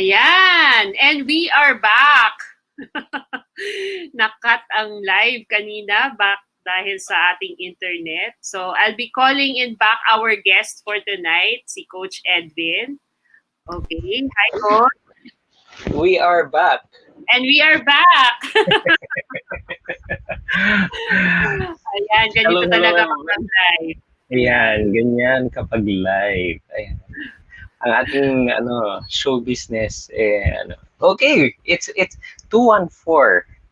Ayan! And we are back! Nakat ang live kanina back dahil sa ating internet. So, I'll be calling in back our guest for tonight, si Coach Edwin. Okay. Hi, Coach. We are back. And we are back! Ayan, ganito talaga kapag live. Ayan, ganyan kapag live. Ayan. Ang ating show business okay, it's 214.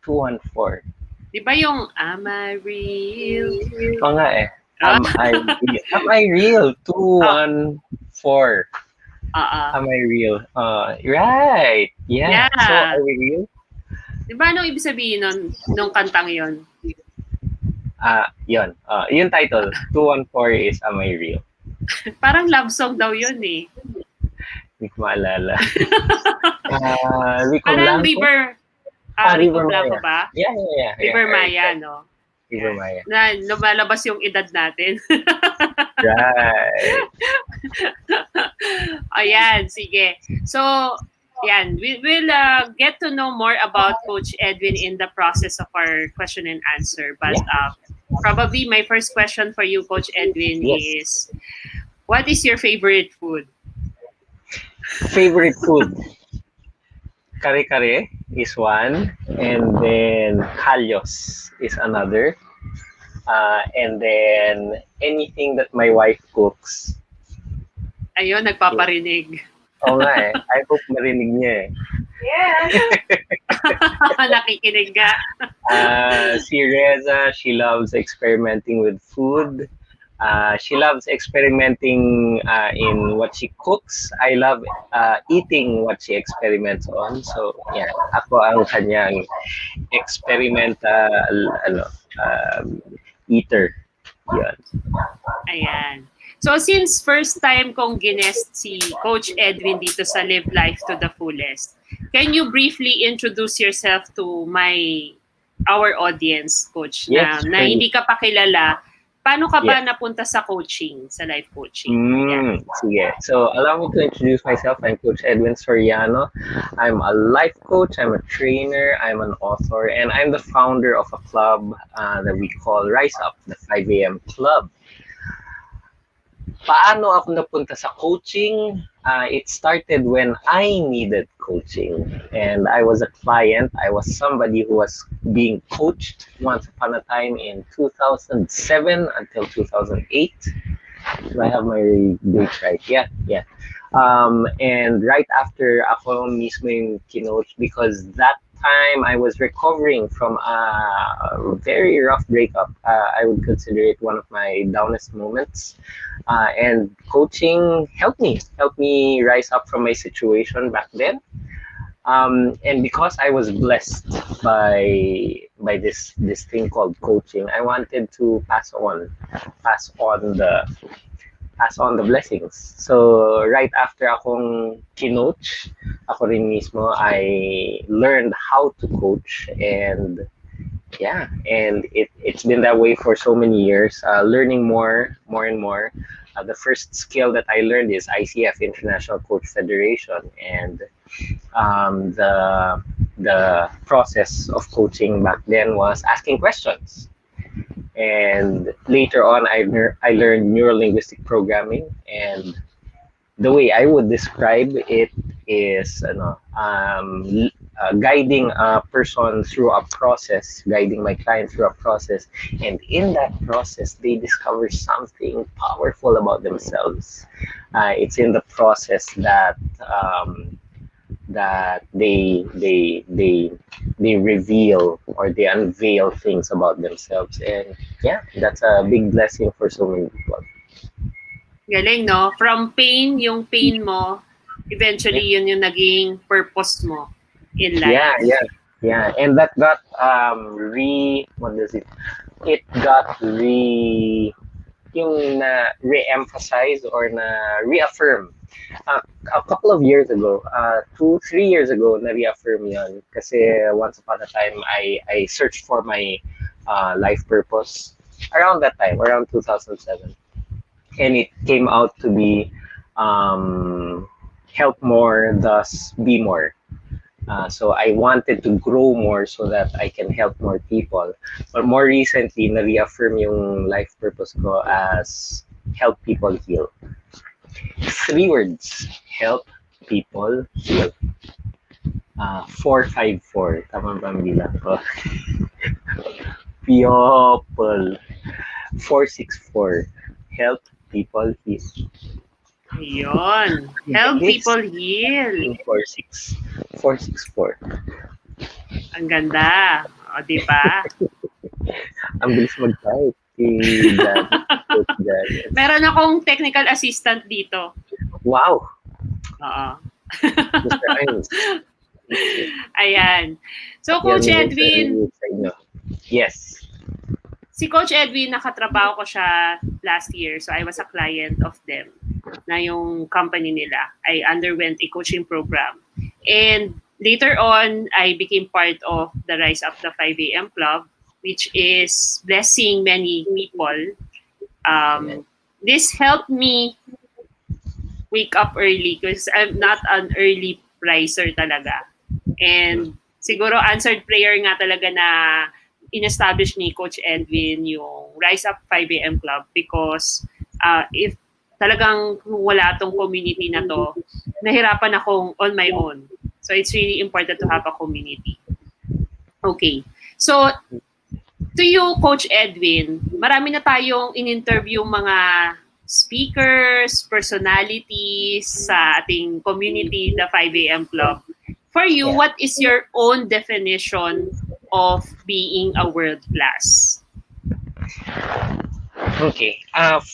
214. Di ba yung Am I Real? Oo nga eh. Am I real? 214. Am I real? Right. Yeah. So are we real? Di ba anong ibig sabihin nung kantang yon? Yun. Yung title, 214 is Am I Real? Parang love song daw yun eh. Hindi ko maalala. Parang River Blanco ba? Yeah. River Maya, no? River Maya. Na lumalabas yung edad natin. Right. Ayan, sige. So, yan, we'll get to know more about Coach Edwin in the process of our question and answer. But probably my first question for you, Coach Edwin, is what is your favorite food? Favorite food? Kare-kare is one, and then kalyos is another. And then anything that my wife cooks. Ayun, nagpaparinig. Oo nga eh. I hope marinig niya eh. Yeah. Nakikinig ka. Si Reza, she loves experimenting with food. She loves experimenting in what she cooks. I love eating what she experiments on. So, yeah, ako ang kanyang experimental eater. Yan. Ayan. So, since first time kong ginest si Coach Edwin dito sa Live Life to the Fullest, can you briefly introduce yourself to our audience, Coach, yes, na hindi ka pa kilala? Paano ka ba napunta sa coaching, sa life coaching? Sige. So, allow me to introduce myself. I'm Coach Edwin Soriano. I'm a life coach. I'm a trainer. I'm an author. And I'm the founder of a club that we call Rise Up, the 5 a.m. Club. Paano ako napunta sa coaching? It started when I needed coaching. And I was a client. I was somebody who was being coached once upon a time in 2007 until 2008. Do I have my dates right? Yeah. And right after ako mismo yung kinoach, because that time I was recovering from a very rough breakup. I would consider it one of my downest moments. And coaching helped me rise up from my situation back then. And because I was blessed by this thing called coaching, I wanted to pass on the blessings. So right after akong kinoach, ako rin mismo, I learned how to coach, and it's been that way for so many years, learning more and more. The first skill that I learned is ICF, International Coach Federation, and the process of coaching back then was asking questions. And later on, I learned neuro-linguistic programming, and the way I would describe it is guiding a person through a process, guiding my client through a process, and in that process, they discover something powerful about themselves. It's in the process that they reveal or they unveil things about themselves, and that's a big blessing for so many people. Galing, no? From pain, yung pain mo, eventually yun yung naging purpose mo in life. Yeah, and that got re-emphasized or reaffirmed a couple of years ago, 2-3 years ago, na-reaffirm yun. Kasi once upon a time, I searched for my life purpose around that time, around 2007. And it came out to be help more, thus be more. So I wanted to grow more so that I can help more people. But more recently, na-reaffirm yung life purpose ko as help people heal. 3 words: help people heal. 454. Tama ba ang bilang ko? People. 464. Help people heal. Ayun. Help people heal. 464. Ang ganda. O, di ba? Ang bilis mag-type. Meron akong technical assistant dito. Wow. Oo. Mr. Ines. Ayan. So, Coach Edwin. Yes. Si Coach Edwin, nakatrabaho ko siya last year. So, I was a client of them na yung company nila. I underwent a coaching program. And later on, I became part of the Rise Up the 5 a.m. Club, which is blessing many people. This helped me wake up early because I'm not an early riser talaga. And siguro answered prayer nga talaga na in-establish ni Coach Edwin yung Rise Up 5 a.m. Club because if talagang wala tong community na to, nahirapan akong on my own. So it's really important to have a community. Okay. So to you, Coach Edwin, marami na tayong in-interview mga speakers, personalities sa ating community, the 5 a.m. Club. For you, what is your own definition of being a world class? Okay.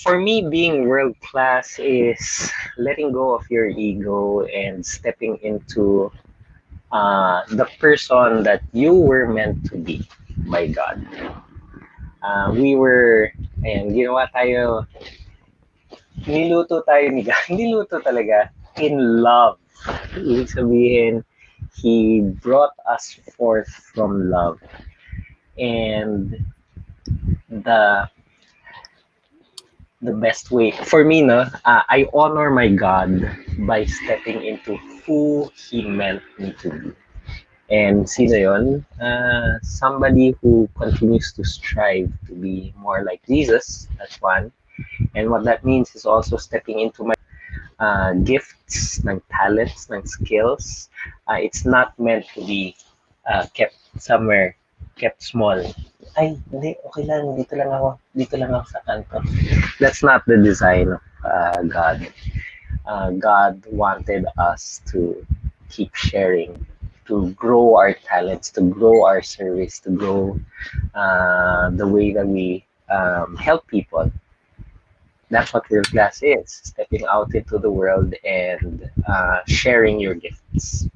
For me, being world class is letting go of your ego and stepping into the person that you were meant to be by God. We were, ayan, ginawa tayo, niluto tayo ni God. Niluto talaga in love. Ibig sabihin, He brought us forth from love. And the best way, for me, no, I honor my God by stepping into who He meant me to be. And sino yun? Somebody who continues to strive to be more like Jesus. That's one. And what that means is also stepping into my gifts, ng talents, ng skills. It's not meant to be kept somewhere, kept small. Ay, hindi, okay lang, dito lang ako sa kanto. That's not the design of God. God wanted us to keep sharing, to grow our talents, to grow our service, to grow the way that we help people. That's what world class is, stepping out into the world and sharing your gifts.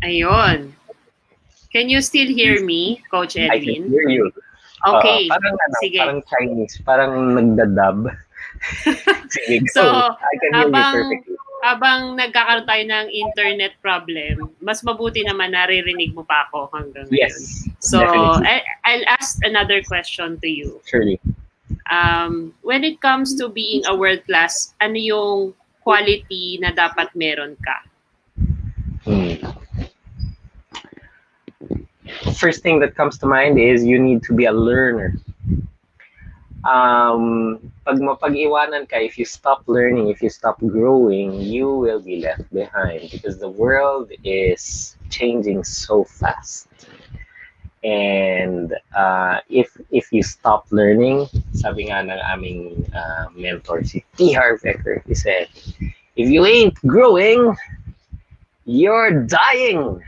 Ayun. Can you still hear me, Coach Edwin? I can hear you. Okay. Sige. Parang Chinese, parang nagdadub. Sige, so, I can hear you perfectly. Habang nagkakaroon tayo ng internet problem, mas mabuti naman naririnig mo pa ako hanggang ngayon. Yes, so, I'll ask another question to you. Surely. When it comes to being a world class, ano yung quality na dapat meron ka? First thing that comes to mind is you need to be a learner. Pag mapag-iwanan ka, if you stop learning, if you stop growing, you will be left behind because the world is changing so fast. And if you stop learning, sabi nga ng aming mentor, si T. Harv Eker, he said, if you ain't growing, you're dying.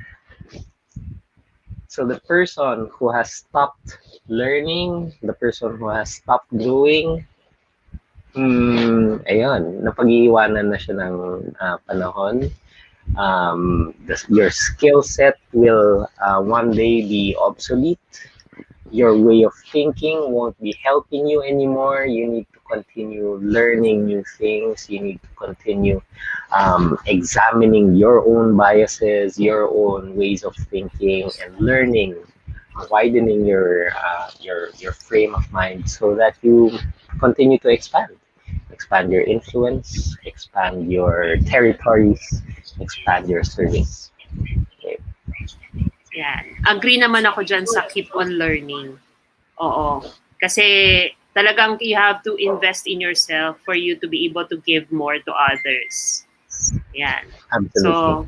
So the person who has stopped learning, the person who has stopped growing, ayun, napag-iiwanan na siya ng panahon. Your skill set will one day be obsolete. Your way of thinking won't be helping you anymore. You need to continue learning new things. You need to continue examining your own biases, your own ways of thinking, and learning, widening your frame of mind so that you continue to expand expand your influence, expand your territories, expand your service. Okay. Yan. Agree naman ako dyan sa keep on learning. Oo. Kasi talagang you have to invest in yourself for you to be able to give more to others. Yan. Absolutely. So,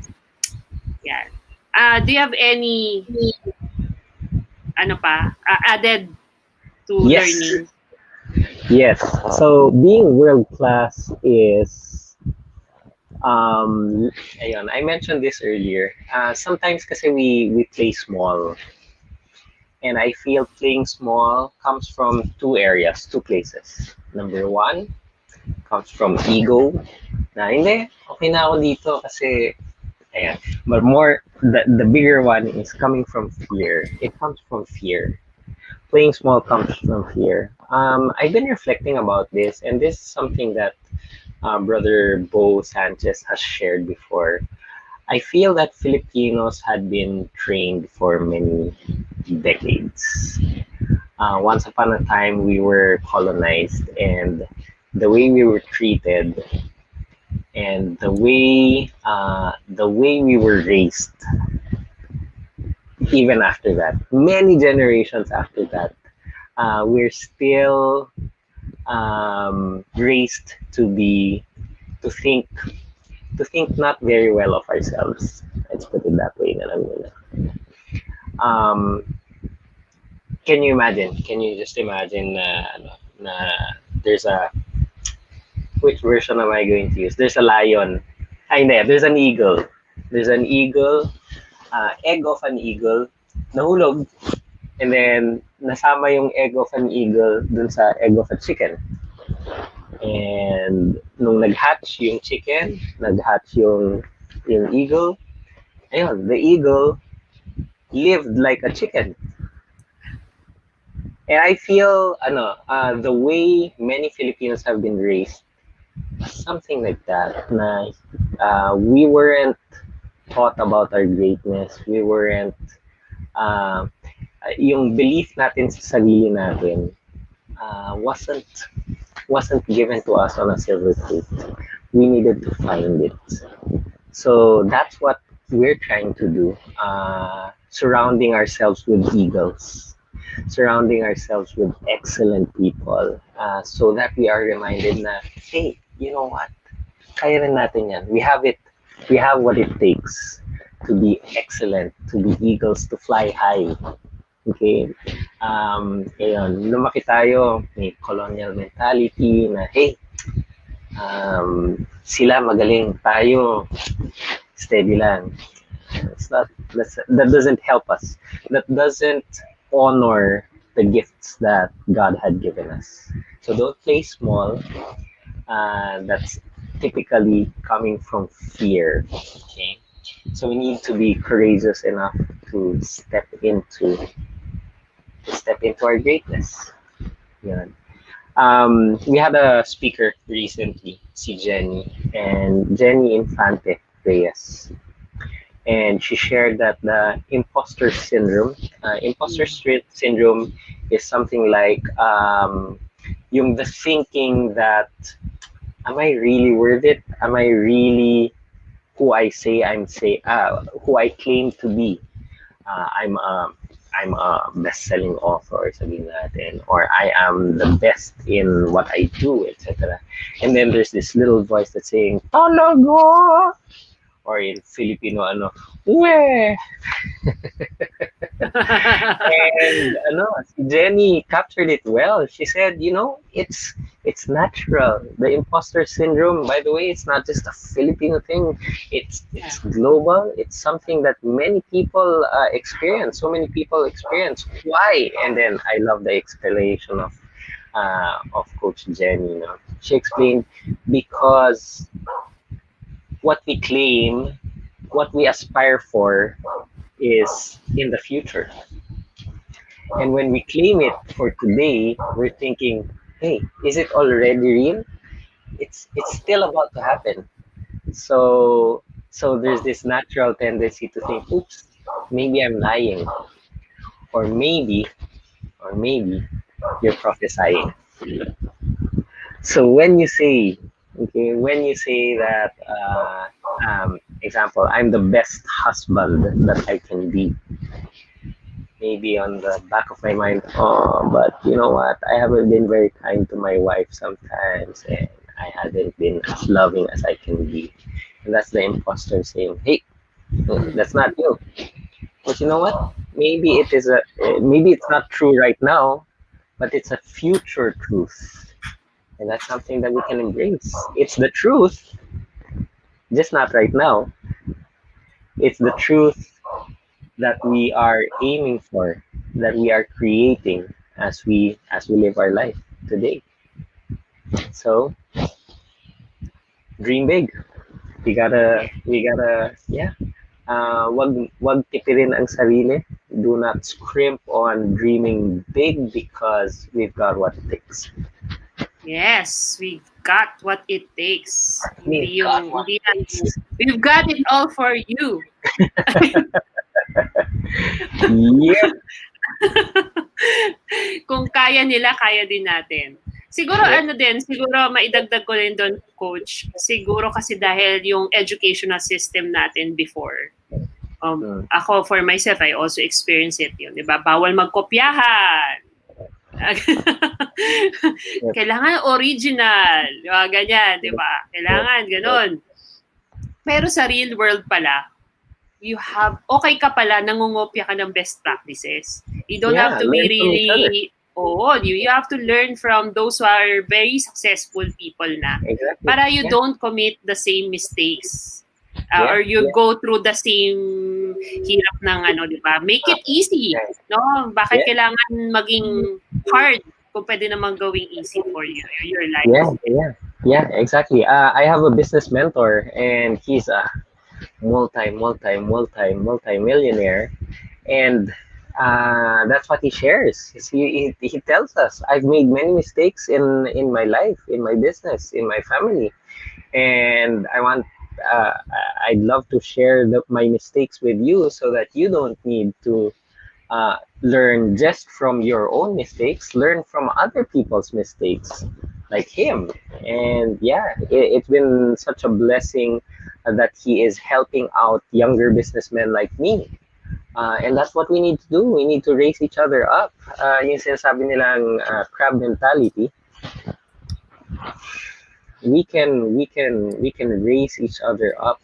yan. Do you have any added to Yes. learning? Yes. So being world class is ayun, I mentioned this earlier. Sometimes kasi we play small, and I feel playing small comes from two areas, two places. Number one comes from ego. Na hindi, okay na ako dito kasi ayan. But more, the bigger one is coming from fear. It comes from fear. Playing small comes from fear. I've been reflecting about this, and this is something that Brother Bo Sanchez has shared before. I feel that Filipinos had been trained for many decades. Once upon a time, we were colonized, and the way we were treated, and the way we were raised, even after that, many generations after that, we're still raised to think to think not very well of ourselves. Let's put it that way. Um, can you imagine? Can you just imagine na there's a which version am I going to use? There's a lion. Ay, hindi. There's an eagle. There's an eagle, egg of an eagle, nahulog, and then nasama yung egg of an eagle dun sa egg of a chicken. And nung nag-hatch yung chicken, nag-hatch yung eagle, ayun, the eagle lived like a chicken. And I feel, the way many Filipinos have been raised, something like that, na we weren't taught about our greatness. We weren't, yung belief natin sa sarili natin wasn't given to us on a silver plate. We needed to find it. So that's what we're trying to do, surrounding ourselves with eagles, surrounding ourselves with excellent people, so that we are reminded na, hey, you know what? Kaya rin natin yan. We have it. We have what it takes to be excellent, to be eagles, to fly high. Okay? Ayun, lumaki tayo, may colonial mentality na, hey, sila magaling, tayo, steady lang. That doesn't help us. That doesn't honor the gifts that God had given us. So don't play small. That's typically coming from fear. Okay? So we need to be courageous enough to step into our greatness. Yan. We had a speaker recently, si Jenny, and Jenny Infante Reyes. And she shared that the imposter syndrome is something like the thinking that, am I really worth it? Am I really who I who I claim to be? I'm a best-selling author, sabihin natin, or I am the best in what I do, etc. And then there's this little voice that's saying, "Talaga," or in Filipino, "We." And Jenny captured it well. She said, it's natural. The imposter syndrome, by the way, it's not just a Filipino thing. It's global. It's something that many people experience. So many people experience. Why? And then I love the explanation of Coach Jenny. She explained, because what we claim, what we aspire for, is in the future. And when we claim it for today, we're thinking, hey, is it already real? It's still about to happen. So there's this natural tendency to think, oops, maybe I'm lying. Or maybe you're prophesying. So when you say, okay, when you say that, example, I'm the best husband that I can be, maybe on the back of my mind, oh, but you know what? I haven't been very kind to my wife sometimes, and I haven't been as loving as I can be. And that's the imposter saying, hey, that's not you. But you know what? Maybe it's not true right now, but it's a future truth. And that's something that we can embrace. It's the truth, just not right now. It's the truth that we are aiming for, that we are creating as we live our life today. So dream big. We gotta yeah. Wag tipirin ang sarili. Do not scrimp on dreaming big because we've got what it takes. Yes, we've got what it takes. We've Hindi got yung, what hindi it yan, takes. we've got it all for you. Yep. Kung kaya nila, kaya din natin. Siguro Yep. siguro maidagdag ko rin doon, coach. Siguro kasi dahil yung educational system natin before. Ako, for myself, I also experienced it yun. Diba? Bawal magkopyahan. Kailangan original. Ganyan, di ba? Kailangan, ganun. Pero sa real world pala, okay ka pala, nangungopya ka ng best practices. You don't have to be really, you have to learn from those who are very successful people na. Exactly. Para you don't commit the same mistakes. Or you go through the same hirap ng di ba? Make it easy. No? Bakit kailangan maging hard kung pwede namang gawing easy for you, your life? Yeah, exactly. I have a business mentor and he's a multi-millionaire, and that's what he shares. He tells us, I've made many mistakes in my life, in my business, in my family, and I'd love to share my mistakes with you so that you don't need to learn just from your own mistakes, learn from other people's mistakes like him. And it's been such a blessing that he is helping out younger businessmen like me. And that's what we need to do. We need to raise each other up. Yung sinasabi nilang crab mentality, we can raise each other up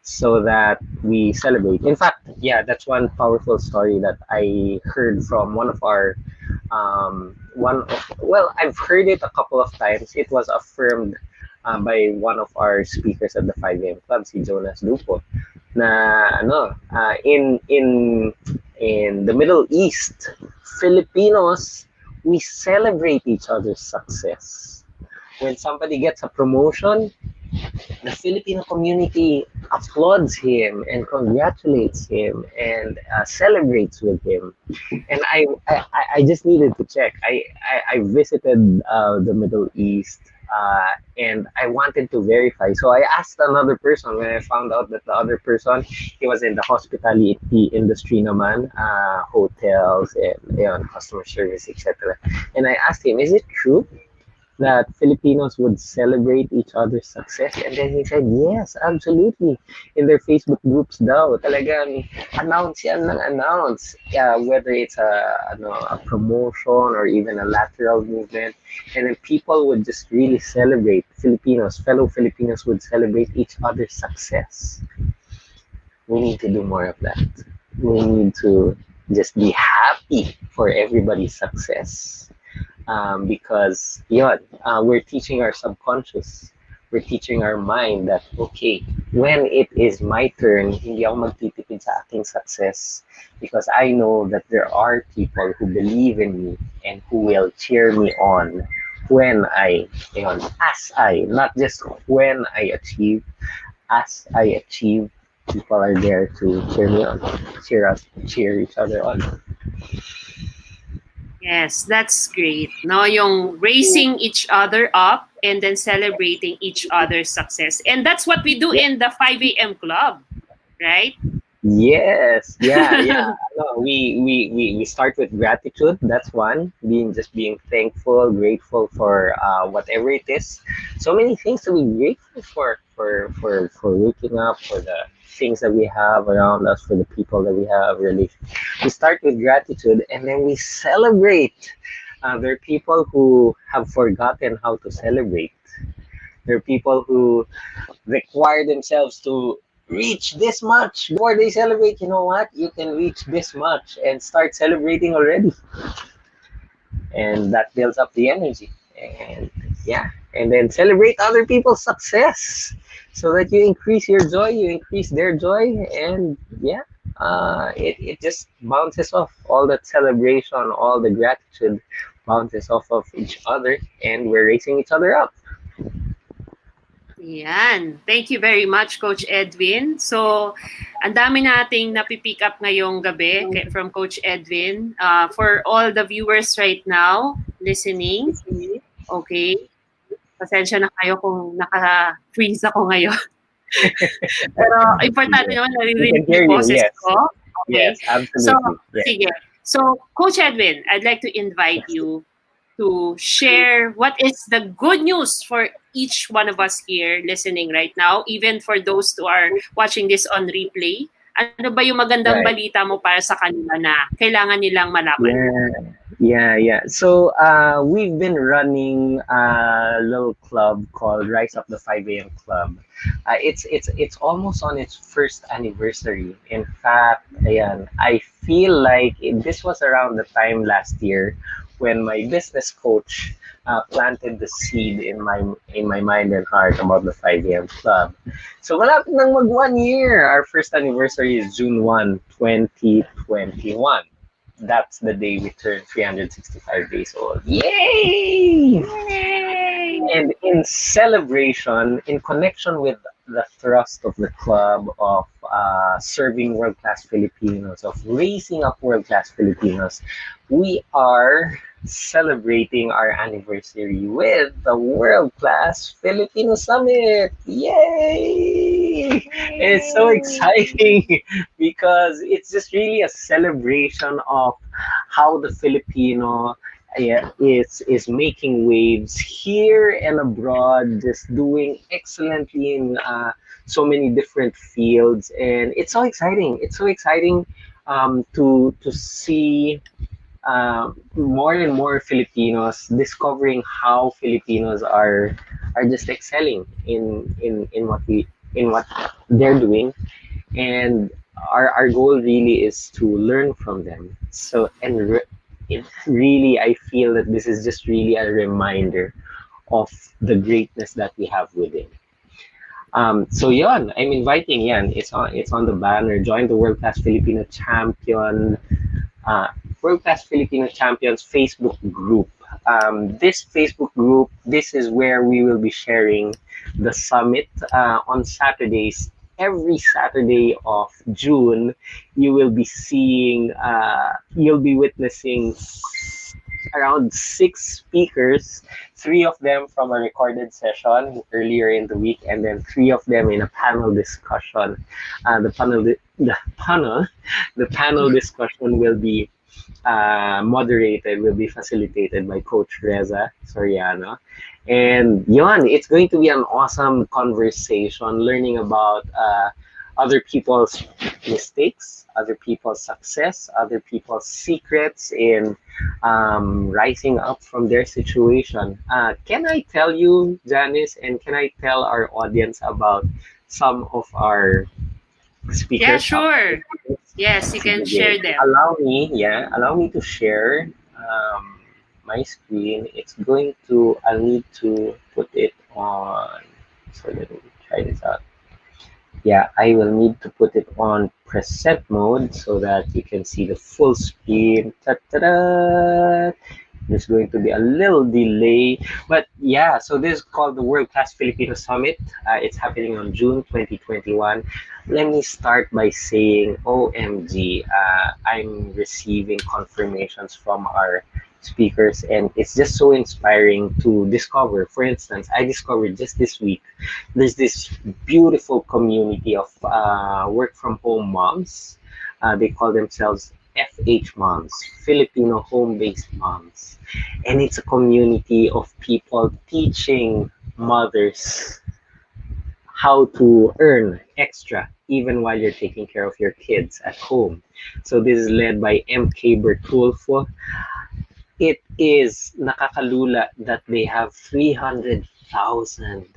so that we celebrate. In fact, that's one powerful story that I heard from one of our I've heard it a couple of times. It was affirmed by one of our speakers at the 5 a.m. Club, si Jonas Dupo, na in the Middle East, Filipinos, we celebrate each other's success. When somebody gets a promotion, the Filipino community applauds him and congratulates him and celebrates with him. And I just needed to check. I visited the Middle East and I wanted to verify. So I asked another person when I found out that the other person, he was in the hospitality industry naman, hotels and customer service, etc. And I asked him, is it true that Filipinos would celebrate each other's success? And then he said, yes, absolutely. In their Facebook groups daw, talagang announce yan ng announce. Whether it's a promotion or even a lateral movement. And then people would just really celebrate fellow Filipinos would celebrate each other's success. We need to do more of that. We need to just be happy for everybody's success. Because we're teaching our subconscious, we're teaching our mind that, okay, when it is my turn, hindi ako magtitipid sa aking success because I know that there are people who believe in me and who will cheer me on when not just when I achieve, as I achieve, people are there to cheer me on, cheer each other on. Yes, that's great. No, yung raising each other up and then celebrating each other's success. And that's what we do in the 5 a.m. club, right? Yes, yeah, yeah. No, we start with gratitude. That's one. Being thankful, grateful for whatever it is. So many things to be grateful for waking up, for the things that we have around us, for the people that we have. Really, we start with gratitude, and then we celebrate. There are people who have forgotten how to celebrate. There are people who require themselves to reach this much before they celebrate. You know what? You can reach this much and start celebrating already. And that builds up the energy. And yeah, and then celebrate other people's success so that you increase your joy, you increase their joy, and yeah, it just bounces off all that celebration, all the gratitude bounces off of each other, and we're raising each other up. Yan. Thank you very much, Coach Edwin. So, ang dami nating napipick up ngayong gabi from Coach Edwin. For all the viewers right now listening, okay, pasensya na kayo kung naka-freeze ako ngayon. Pero importante naman We naririnig can hear yung you, boses yes. ko. Okay. Yes, So, absolutely. Yes. sige. So, Coach Edwin, I'd like to invite you to share what is the good news for each one of us here listening right now, even for those who are watching this on replay. Ano ba yung magandang Right. balita mo para sa kanila na kailangan nilang malaman? Yeah. So we've been running a little club called Rise Up the 5 a.m. Club. It's almost on its first anniversary. In fact, ayan, I feel like this was around the time last year when my business coach planted the seed in my mind and heart about the 5 a.m. Club. So malapit nang mag 1 year. Our first anniversary is June 1, 2021. That's the day we turn 365 days old. Yay! And in celebration, in connection with the thrust of the club of serving world-class Filipinos, of raising up world-class Filipinos, we are celebrating our anniversary with the world-class Filipino Summit. Yay! It's so exciting because it's just really a celebration of how the Filipino is making waves here and abroad, just doing excellently in so many different fields, and it's so exciting. It's so exciting to see more and more Filipinos discovering how Filipinos are just excelling in what they're doing, and our goal really is to learn from them. So it really, I feel that this is just really a reminder of the greatness that we have within. So yon, I'm inviting yan. It's on the banner. Join the World Class Filipino Champion, World Class Filipino Champions Facebook group. This Facebook group, this is where we will be sharing the summit on Saturdays. Every Saturday of June, you will be seeing, you'll be witnessing around 6 speakers, 3 of them from a recorded session earlier in the week, and then 3 of them in a panel discussion. The panel discussion will be will be facilitated by Coach Reza Soriano. And yon, it's going to be an awesome conversation, learning about other people's mistakes, other people's success, other people's secrets in rising up from their situation. Can I tell you, Janice, and can I tell our audience about some of our speakers? Yeah, sure. Yes, you can share them. Allow me to share my screen. I'll need to put it on. So let me try this out. Yeah, I will need to put it on preset mode so that you can see the full screen. Ta-da-da! There's going to be a little delay, but yeah, so this is called the World Class Filipino Summit. It's happening on June 2021. Let me start by saying, OMG, I'm receiving confirmations from our speakers, and it's just so inspiring to discover. For instance, I discovered just this week there's this beautiful community of work from home moms. They call themselves FH moms, Filipino home based moms. And it's a community of people teaching mothers how to earn extra even while you're taking care of your kids at home. So this is led by MK Bertulfo. It is nakakalula that they have 300,000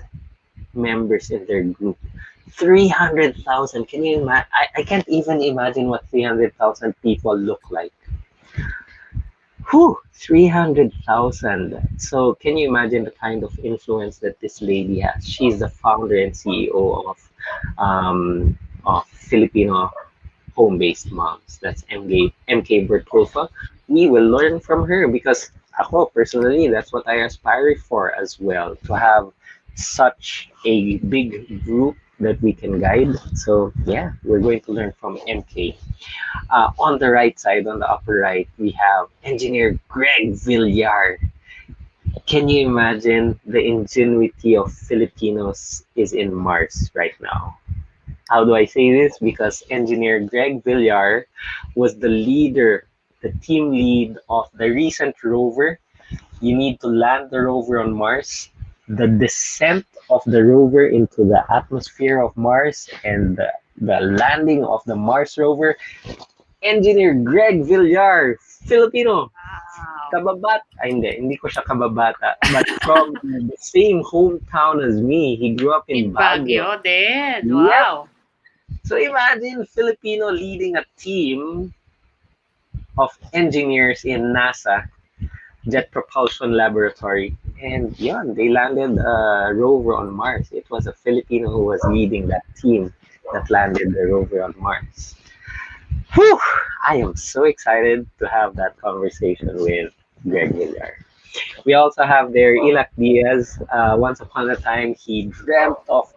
members in their group. 300,000. Can you imagine? I can't even imagine what 300,000 people look like. Whew, 300,000. So can you imagine the kind of influence that this lady has? She's the founder and CEO of Filipino home-based moms. That's MK Bertolfa. We will learn from her because ako personally, that's what I aspire for as well, to have such a big group that we can guide. So yeah, we're going to learn from MK. On the right side, on the upper right, we have engineer Greg Villar. Can you imagine the ingenuity of Filipinos is in Mars right now? How do I say this? Because engineer Greg Villar was the leader, the team lead of the recent rover. You need to land the rover on Mars. The descent of the rover into the atmosphere of Mars and the landing of the Mars rover. Engineer Greg Villar, Filipino. Wow. Kababat, ay hindi ko siya kababata, but from the same hometown as me. He grew up in In Baguio Baguio. din. Yep. Wow. So imagine Filipino leading a team of engineers in NASA Jet Propulsion Laboratory. And yun, they landed a rover on Mars. It was a Filipino who was leading that team that landed the rover on Mars. Whew! I am so excited to have that conversation with Greg Villar. We also have there Ilac Diaz. Once upon a time, he dreamt of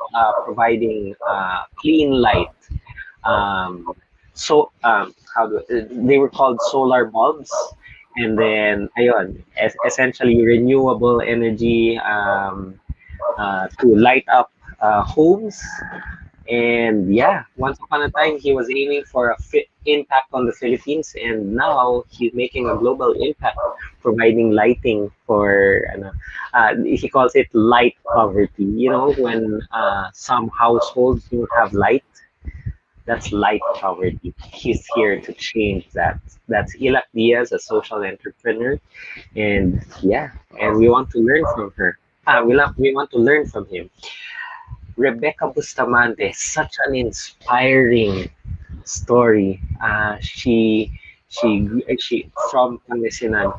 providing clean light. How do they were called solar bulbs, and then ayon, essentially renewable energy to light up homes. And yeah, once upon a time, he was aiming for a impact on the Philippines, and now he's making a global impact, providing lighting for, he calls it light poverty. You know, when some households don't have light, that's light poverty. He's here to change that. That's Ilac Diaz, a social entrepreneur, and yeah, and we want to learn from her. We want to learn from him. Rebecca Bustamante, such an inspiring story. She from Pangasinan,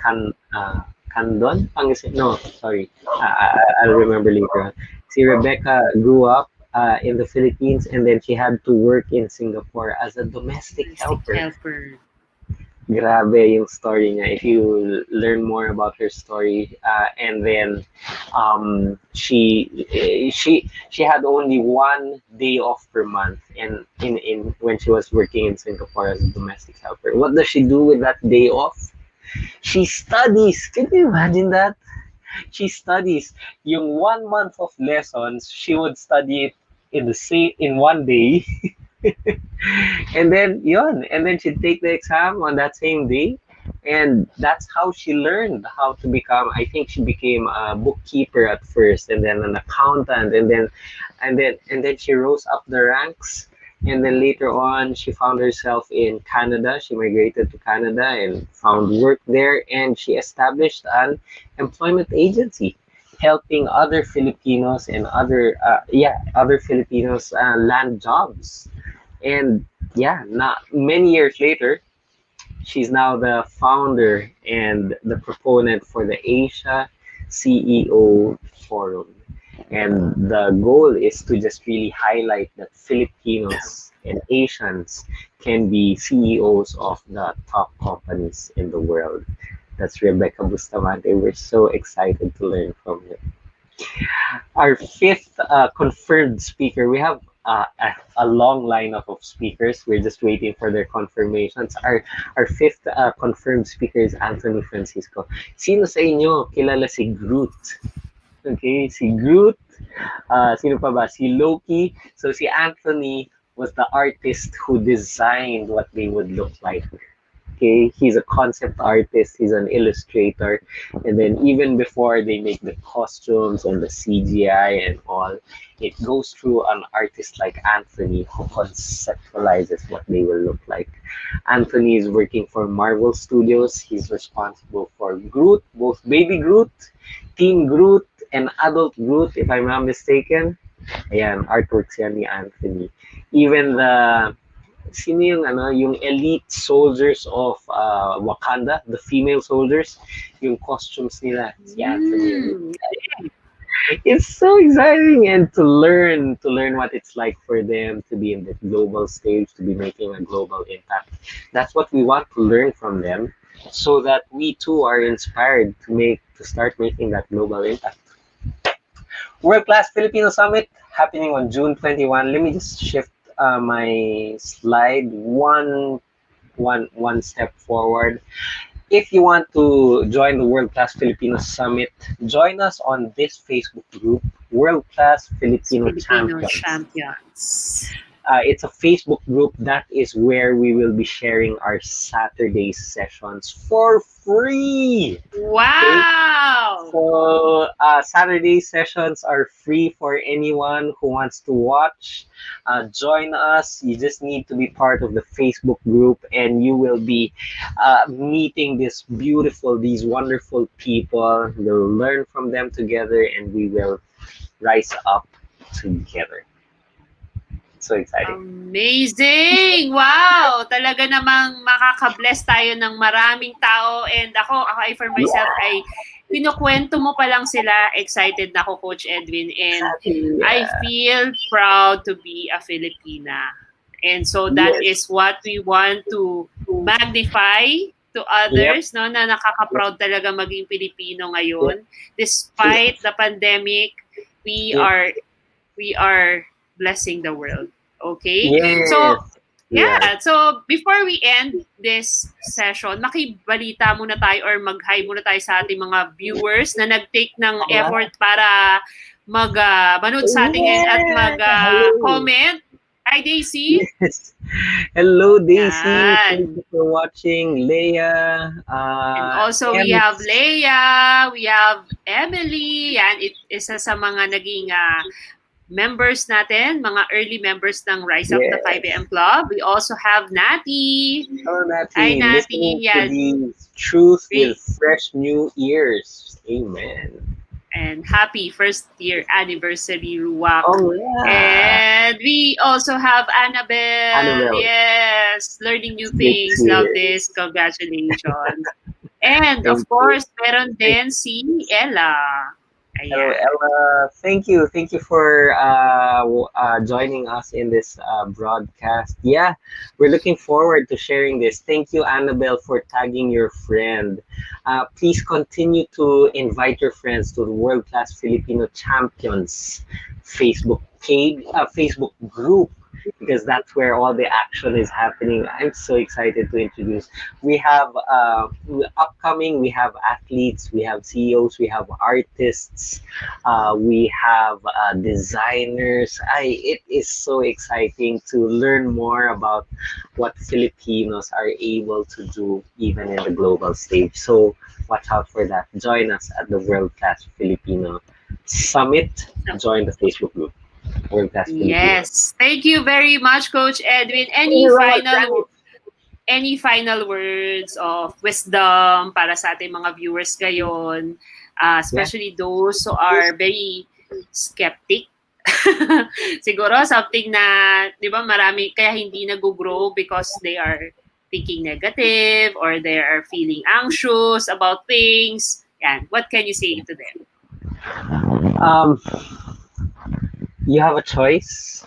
Candon, Pangasinan. No, sorry, I'll remember later on. See, Rebecca grew up in the Philippines, and then she had to work in Singapore as a domestic Domestic helper. helper. Grabe yung story niya. If you learn more about her story, and then she had only 1 day off per month, and in when she was working in Singapore as a domestic helper. What does she do with that day off? She studies. Can you imagine that? She studies. Yung 1 month of lessons, she would study it in 1 day. And then yun, and then she'd take the exam on that same day, and that's how she learned how to become. I think she became a bookkeeper at first, and then an accountant, and then she rose up the ranks, and then later on she found herself in Canada. She migrated to Canada and found work there, and she established an employment agency helping other Filipinos and other Filipinos land jobs. And yeah, not many years later, she's now the founder and the proponent for the Asia CEO Forum. And the goal is to just really highlight that Filipinos and Asians can be CEOs of the top companies in the world. That's Rebecca Bustamante. We're so excited to learn from her. Our fifth confirmed speaker, we have a long lineup of speakers. We're just waiting for their confirmations. Our fifth confirmed speaker is Anthony Francisco. Sino sa inyo kilala si Groot? Okay, si Groot. Sino pa ba? Si Loki. So si Anthony was the artist who designed what they would look like. Okay, he's a concept artist, he's an illustrator, and then even before they make the costumes and the CGI and all, it goes through an artist like Anthony who conceptualizes what they will look like. Anthony is working for Marvel Studios. He's responsible for Groot, both Baby Groot, Teen Groot, and Adult Groot, if I'm not mistaken. Ayan, artworks yan ni Anthony. Even the sino yung elite soldiers of Wakanda, the female soldiers, yung costumes nila, si Anthony. It's so exciting, and to learn what it's like for them to be in the global stage, to be making a global impact. That's what we want to learn from them, so that we too are inspired to start making that global impact. World Class Filipino Summit happening on June 21. Let me just shift my slide one step forward. If you want to join the World Class Filipino Summit, join us on this Facebook group, World Class Filipino Champions. It's a Facebook group that is where we will be sharing our Saturday sessions for free. Wow! Okay? So Saturday sessions are free for anyone who wants to watch. Join us. You just need to be part of the Facebook group, and you will be meeting these wonderful people. You'll learn from them together, and we will rise up together. So exciting. Amazing! Wow! Talaga namang makaka-bless tayo ng maraming tao, and ako for myself ay pinukwento mo pa lang sila, excited na ako, Coach Edwin, and I feel proud to be a Filipina. And so that is what we want to magnify to others, no, na nakaka-proud talaga maging Pilipino ngayon. Despite the pandemic, we are blessing the world. Okay? Yes. So, so before we end this session, makibalita muna tayo or mag-hi muna tayo sa ating mga viewers na nag-take ng effort para manood sa ating ngayon at mag-comment. Hi, Daisy. Yes. Hello, Daisy. Thank you for watching. Leia. And also, we have Leia. We have Emily. Yan, isa sa mga naging members natin, mga early members ng Rise Up the 5 AM Club. We also have Natty. Hello, Natty. Hi, Natty. Listening to the truth with fresh new ears. Amen. And happy first year anniversary, Ruwak. Oh, yeah. And we also have Annabelle. Yes, learning new things. Love this. Congratulations. And of course, meron din si Ella. Ayan. Hello, Ella. Thank you for joining us in this broadcast. Yeah, we're looking forward to sharing this. Thank you, Annabelle, for tagging your friend. Please continue to invite your friends to the World Class Filipino Champions Facebook page, Facebook group, because that's where all the action is happening. I'm so excited to introduce. We have upcoming, we have athletes, we have CEOs, we have artists, we have designers. It is so exciting to learn more about what Filipinos are able to do even in the global stage. So watch out for that. Join us at the World Class Filipino Summit. Join the Facebook group. Yes, thank you very much, Coach Edwin. Any final words of wisdom para sa ating mga viewers ngayon, especially those who are very skeptic? Siguro something na, di ba, marami kaya hindi nag-grow because they are thinking negative or they are feeling anxious about things. Yan, what can you say to them? You have a choice.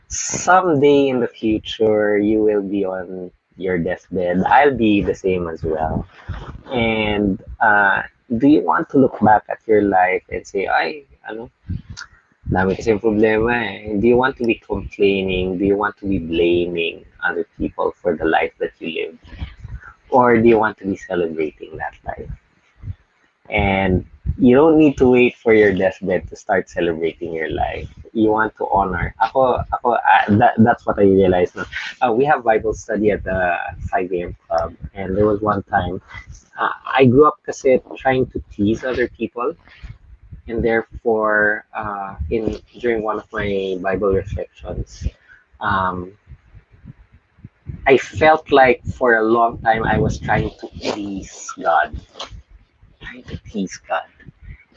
Someday in the future, you will be on your deathbed. I'll be the same as well. And do you want to look back at your life and say, Dami kasi problema eh. Do you want to be complaining? Do you want to be blaming other people for the life that you live? Or do you want to be celebrating that life? And you don't need to wait for your deathbed to start celebrating your life. You want to honor. That's what I realized now. We have Bible study at the 5 a.m. club, and there was one time I grew up kasi trying to please other people, and therefore, in during one of my Bible reflections, um, I felt like for a long time I was trying to please God, trying to please God.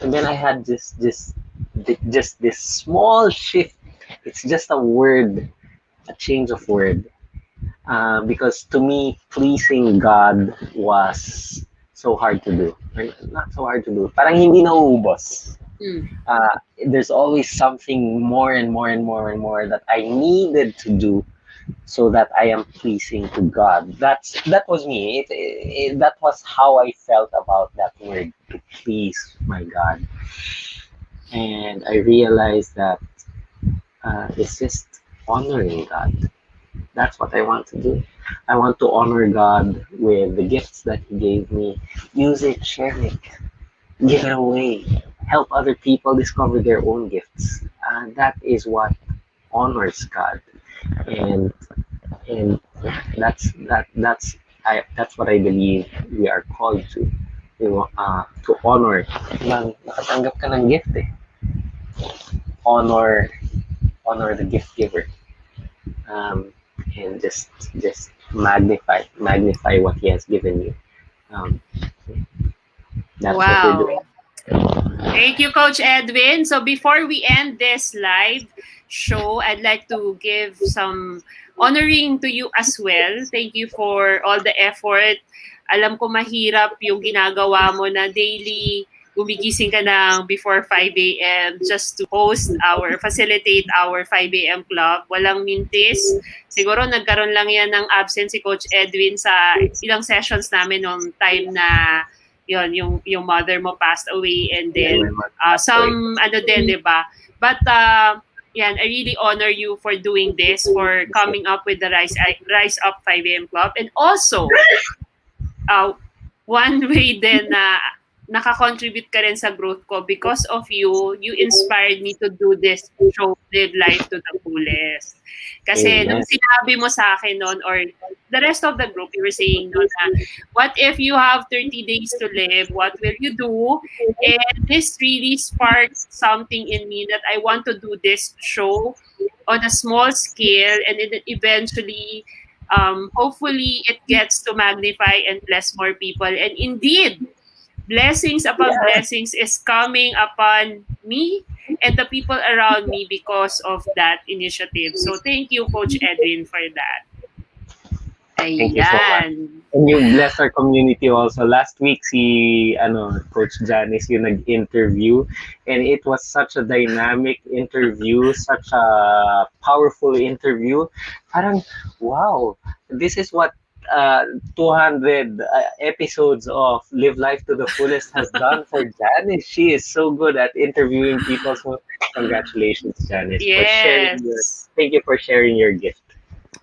And then I had just this small shift. It's just a word, a change of word. Because to me, pleasing God was so hard to do. Or not so hard to do. Parang hindi nauubos. Mm. There's always something more and more and more and more that I needed to do so that I am pleasing to God. That was me. That was how I felt about that word, to please my God. And I realized that it's just honoring God. That's what I want to do. I want to honor God with the gifts that He gave me. Use it, share it, give it away. Help other people discover their own gifts. That is what honors God, and and that's what I believe we are called to. To honor. Nakatanggap ka ng gift eh. Honor the gift giver. Um, and just magnify what He has given you. Um, that's what we're doing. Wow. Thank you, Coach Edwin. So before we end this live show, I'd like to give some honoring to you as well. Thank you for all the effort. Alam ko mahirap yung ginagawa mo na daily gumigising ka ng before 5 a.m. just to facilitate our 5 a.m. club. Walang mintis. Siguro nagkaroon lang yan ng absence si Coach Edwin sa ilang sessions namin nung time na yung mother mo passed away, and then di ba? But I really honor you for doing this, for coming up with the Rise Up 5 a.m. club, and also one way din na nakakontribute ka rin sa growth ko. Because of you inspired me to do this show, Live Life to the Fullest. Kasi nung sinabi mo sa akin noon, or the rest of the group, you were saying noon na, what if you have 30 days to live? What will you do? And this really sparked something in me that I want to do this show on a small scale, and then eventually, hopefully, it gets to magnify and bless more people. And indeed, blessings upon blessings is coming upon me and the people around me because of that initiative. So thank you, Coach Edwin, for that. Thank you so much. And you bless our community also. Last week, Coach Janice, yung nag-interview, and it was such a dynamic interview, such a powerful interview. Parang, wow, this is what 200 episodes of Live Life to the Fullest has done for Janice. She is so good at interviewing people. So congratulations, Janice, for sharing thank you for sharing your gift.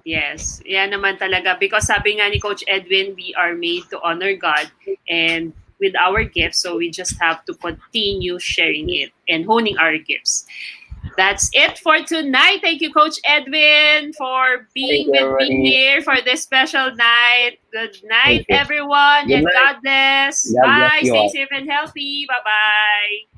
Yes, yan naman talaga. Because sabi nga ni Coach Edwin, we are made to honor God and with our gifts. So we just have to continue sharing it and honing our gifts. That's it for tonight. Thank you, Coach Edwin, for being with me here for this special night. Good night, everyone, and God bless. Bye. Stay safe and healthy. Bye-bye.